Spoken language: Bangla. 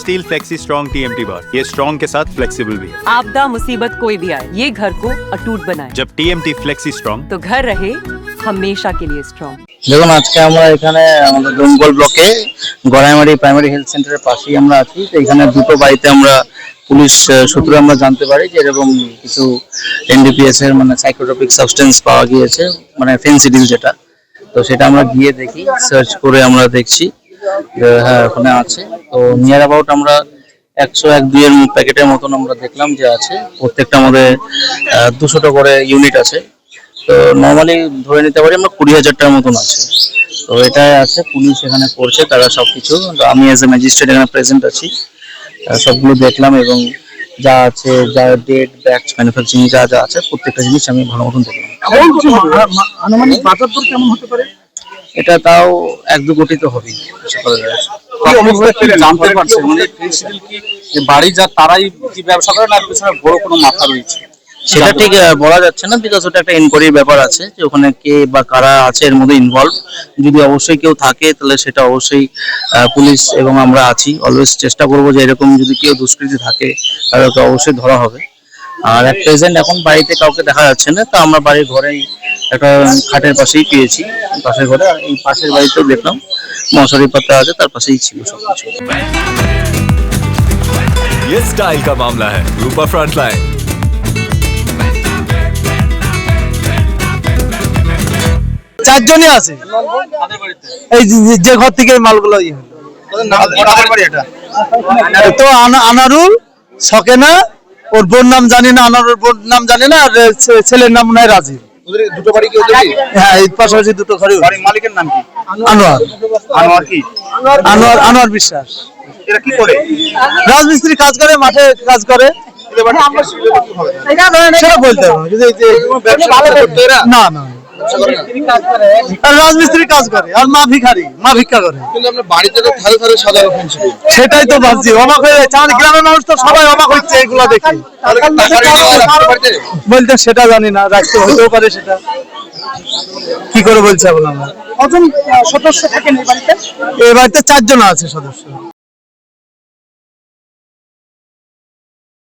स्टील फ्लेक्सी स्ट्रॉन्ग TMT बार, ये स्ट्रॉन्ग के साथ फ्लेक्सिबल भी है। आपदा मुसीबत कोई भी आए, ये घर को अटूट बनाए। जब TMT फ्लेक्सी स्ट्रॉन्ग तो घर रहे हमेशा के लिए स्ट्रॉन्ग। দেখুন আজকে আমরা এখানে আমাদের ডোমকল ব্লকে গড়াইমারি প্রাইমারি হেলথ সেন্টারের পাশেই আমরা আছি। তো এখানে দুটো বাড়িতে আমরা পুলিশ সূত্রে আমরা জানতে পারি যে এরকম কিছু NDPS এর মানে সাইকোট্রপিক সাবস্টেন্স পাওয়া গিয়েছে, মানে ফেন্সিডিল যেটা। তো সেটা আমরা গিয়ে দেখি, সার্চ করে আমরা দেখছি হ্যাঁ ওখানে আছে। তো নিয়ার অ্যাবাউট আমরা 101-2 এর প্যাকেটের মতন আমরা দেখলাম যে আছে। প্রত্যেকটা আমাদের 200টা করে ইউনিট আছে। তো নর্মালি ধরে নিতে পারি আমরা 20,000 টাকার মতন আছে। তো এটাই আছে, পুলিশ এখানে করছে তারা সবকিছু। আমি এজ এ ম্যাজিস্ট্রেট এখানে প্রেজেন্ট আছি, সবগুলো দেখলাম এবং যা আছে, যা ডেট ব্যাচ ম্যানুফ্যাকচারিং যা যা আছে প্রত্যেকটা জিনিস আমি ভালো মতন দেখলাম। আনুমানিক বাজার দর কেমন হতে পারে? এটা তাও 1-2 কোটি তো হবেই। জানতে পারছে মানে ফেন্সিডিল কি বাড়ি যা তারাই কি ব্যবসা করে না পিছনে বড় কোনো মাথা রয়েছে সেটা ঠিক বলা যাচ্ছে না, বিকজ ওটা একটা ইনকোয়ারির ব্যাপার আছে যে ওখানে কে বা কারা আছে এর মধ্যে ইনভলভ। যদি অবশ্যই কেউ থাকে তাহলে সেটা অবশ্যই পুলিশ এবং আমরা আছি, অলওয়েজ চেষ্টা করবো যে এরকম যদি কেউ দুষ্কৃতী থাকে তাদেরকে অবশ্যই ধরা হবে। আর এক প্রেজেন্ট এখন বাড়িতে কাউকে দেখা যাচ্ছে না, তো আমরা বাড়ির ঘরেই একটা খাটের পাশেই পেয়েছি, পাশের ঘরে। আর এই পাশের বাড়িতেও দেখলাম মশারি পাতা আছে, তার পাশেই ছিল সবকিছু। ये स्टाइल का मामला है, रूपा फ्रंटलाइन। চারজনই আছে এই যে ঘর থেকে মালগুলো তো আনারুল, সকেনা, ওর বোন নাম জানি না, আনারুল বোন নাম জানি না, আর ছেলের নাম নয় রাজীব। দুটো বাড়ি কি ওদের? হ্যাঁ, এই পাশাপাশি দুটো ঘরে। বাড়ির মালিকের নাম কি? আনোয়ার। আনোয়ার কি? আনোয়ার বিশ্বাস। এরা কি করে? রাজমিস্ত্রি কাজ করে, মাঠে কাজ করে। সেটা বলতে হবে না, না রাজমিস্ত্রি কাজ করে আর মা ভিখারি, মা ভিক্ষা করে। বাড়িতে তো ধারে ধারে সাজানো ফেন্সিডিল, সেটাই তো ভাবছি, অবাক হয়ে যাচ্ছে। আমাদের গ্রামের মানুষ তো সবাই অবাক হচ্ছে এগুলো দেখে। বলতে সেটা জানি না, রাখতে হতেও পারে, সেটা কি করে বলছে এখন। আমরা কজন সদস্য থাকেন এই বাড়িতে? এই বাড়িতে 4 জন আছে সদস্য।